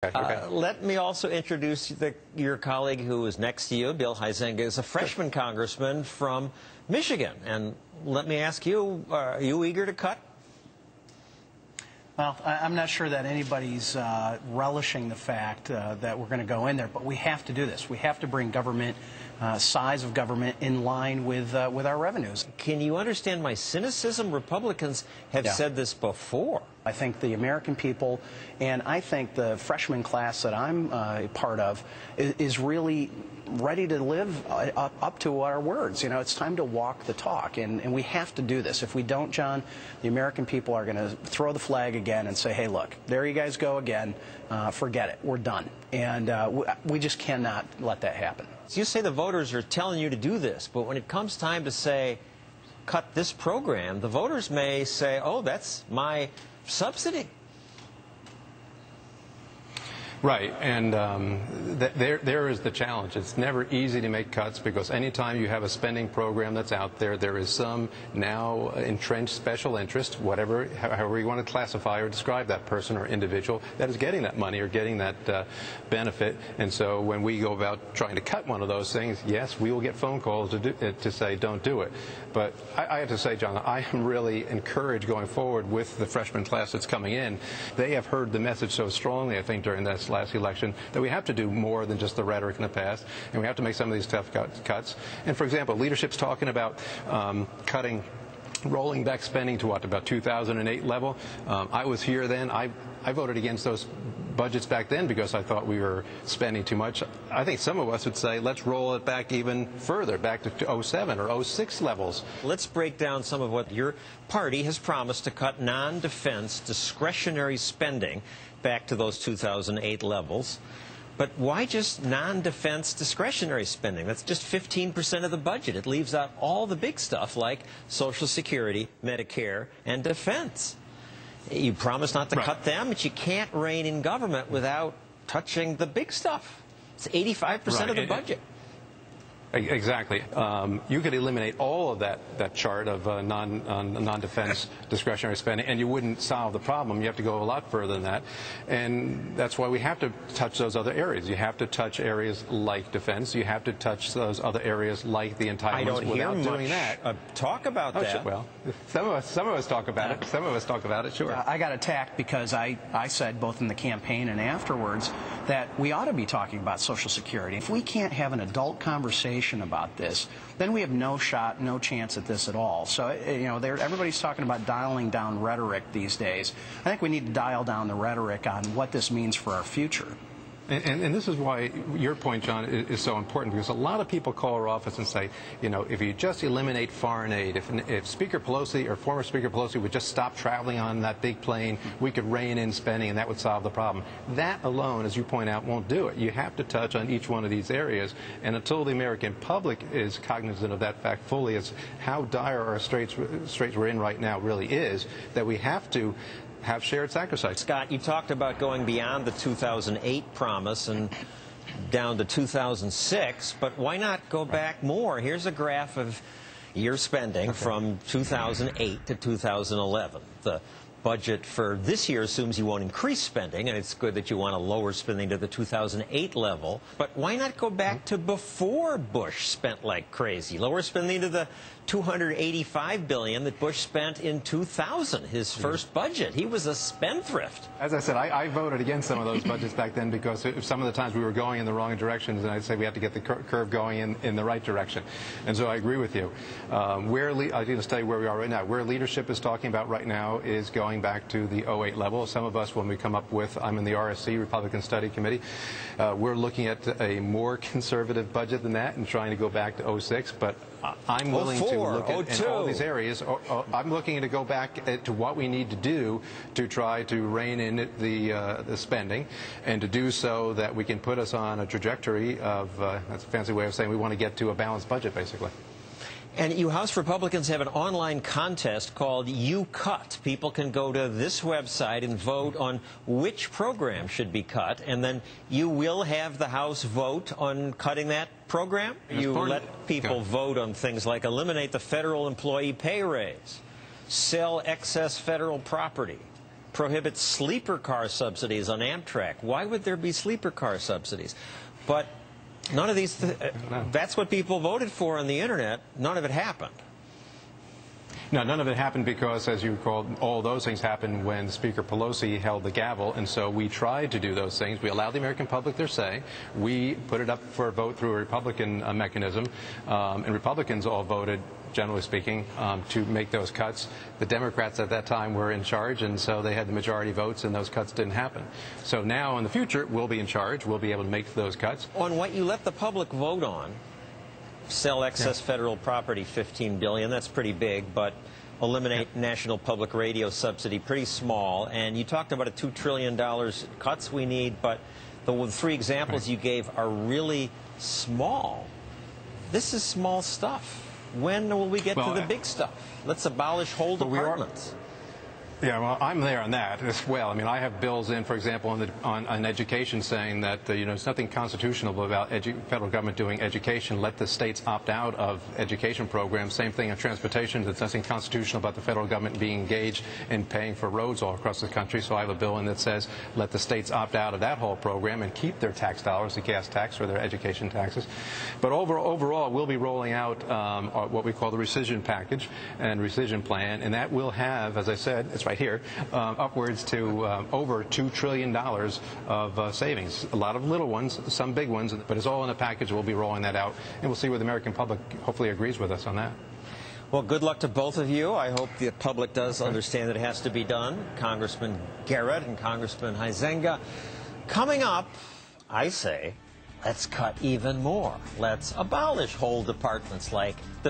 Let me also introduce your colleague who is next to you, Bill Huizenga, is a freshman congressman from Michigan. And let me ask you, are you eager to cut? Well, I'm not sure that anybody's relishing the fact that we're going to go in there, but we have to do this. We have to bring government, size of government, in line with our revenues. Can you understand my cynicism? Republicans have said this before. I think the American people, and I think the freshman class that I'm part of, is really ready to live up to our words. You know, it's time to walk the talk, and we have to do this. If we don't, John, the American people are going to throw the flag again and say, hey, look, there you guys go again. Forget it. We're done. And we just cannot let that happen. So you say the voters are telling you to do this, but when it comes time to say, cut this program, the voters may say, oh, that's my subsidy. Right, and there is the challenge. It's never easy to make cuts because anytime you have a spending program that's out there, there is some now entrenched special interest, however you want to classify or describe that person or individual, that is getting that money or getting that benefit. And so when we go about trying to cut one of those things, yes, we will get phone calls to say don't do it. But I have to say, John, I am really encouraged going forward with the freshman class that's coming in. They have heard the message so strongly, I think, during this last election, that we have to do more than just the rhetoric in the past, and we have to make some of these tough cuts. And for example, leadership's talking about rolling back spending to what, about 2008 level. I was here then. I voted against those budgets back then because I thought we were spending too much. I think some of us would say let's roll it back even further, back to 07 or 06 levels. Let's break down some of what your party has promised to cut non-defense discretionary spending back to those 2008 levels. But why just non-defense discretionary spending? That's just 15% of the budget. It leaves out all the big stuff like Social Security, Medicare, and defense. You promise not to cut them, but you can't rein in government without touching the big stuff. It's 85% of the budget. Exactly. You could eliminate all of that chart of non-defense discretionary spending, and you wouldn't solve the problem. You have to go a lot further than that, and that's why we have to touch those other areas. You have to touch areas like defense. You have to touch those other areas like the entitlements. I don't hear much doing that. Talk about that. Sure. Well, some of us talk about it. Some of us talk about it. Sure. I got attacked because I said both in the campaign and afterwards that we ought to be talking about Social Security. If we can't have an adult conversation about this, then we have no shot, no chance at this at all. So, you know, everybody's talking about dialing down rhetoric these days. I think we need to dial down the rhetoric on what this means for our future. And this is why your point, John, is so important, because a lot of people call our office and say, you know, if you just eliminate foreign aid, if Speaker Pelosi or former Speaker Pelosi would just stop traveling on that big plane, we could rein in spending and that would solve the problem. That alone, as you point out, won't do it. You have to touch on each one of these areas, and until the American public is cognizant of that fact fully, as how dire our straits we're in right now really is, that we have to have shared sacrifice. Scott, you talked about going beyond the 2008 promise and down to 2006, but why not go back more? Here's a graph of your spending from 2008 to 2011. The budget for this year assumes you won't increase spending, and it's good that you want to lower spending to the 2008 level. But why not go back to before Bush spent like crazy? Lower spending to the $285 billion that Bush spent in 2000, his first budget. He was a spendthrift. As I said, I voted against some of those budgets back then because some of the times we were going in the wrong directions, and I'd say we have to get the curve going in the right direction. And so I agree with you. I just tell you where we are right now. Where leadership is talking about right now is going back to the 08 level. Some of us, when we come up with, I'm in the RSC, Republican Study Committee, we're looking at a more conservative budget than that and trying to go back to 06, but I'm willing to look at all these areas. I'm looking to go back to what we need to do to try to rein in the spending, and to do so that we can put us on a trajectory of, that's a fancy way of saying we want to get to a balanced budget, basically. And you House Republicans have an online contest called You Cut. People can go to this website and vote on which program should be cut, and then you will have the House vote on cutting that program. You let people vote on things like eliminate the federal employee pay raise, sell excess federal property, prohibit sleeper car subsidies on Amtrak. Why would there be sleeper car subsidies? But none of these, that's what people voted for on the internet. None of it happened. No, none of it happened because, as you recall, all those things happened when Speaker Pelosi held the gavel, and so we tried to do those things. We allowed the American public their say. We put it up for a vote through a Republican mechanism, and Republicans all voted, generally speaking, to make those cuts. The Democrats at that time were in charge, and so they had the majority votes, and those cuts didn't happen. So now, in the future, we'll be in charge. We'll be able to make those cuts. On what you let the public vote on, sell excess federal property, $15 billion, that's pretty big, but eliminate national public radio subsidy, pretty small. And you talked about a $2 trillion cuts we need, but the three examples you gave are really small. This is small stuff. When will we get to the big stuff? Let's abolish whole departments. Yeah, well, I'm there on that as well. I mean, I have bills in, for example, on education saying that, there's nothing constitutional about federal government doing education. Let the states opt out of education programs. Same thing on transportation. There's nothing constitutional about the federal government being engaged in paying for roads all across the country. So I have a bill in that says let the states opt out of that whole program and keep their tax dollars, the gas tax or their education taxes. But overall, we'll be rolling out what we call the rescission package and rescission plan, and that will have, as I said, it's right here, upwards to over $2 trillion of savings. A lot of little ones, some big ones, but it's all in a package. We'll be rolling that out, and we'll see where the American public hopefully agrees with us on that. Well, good luck to both of you. I hope the public does understand that it has to be done. Congressman Garrett and Congressman Huizenga. Coming up, I say, let's cut even more. Let's abolish whole departments like the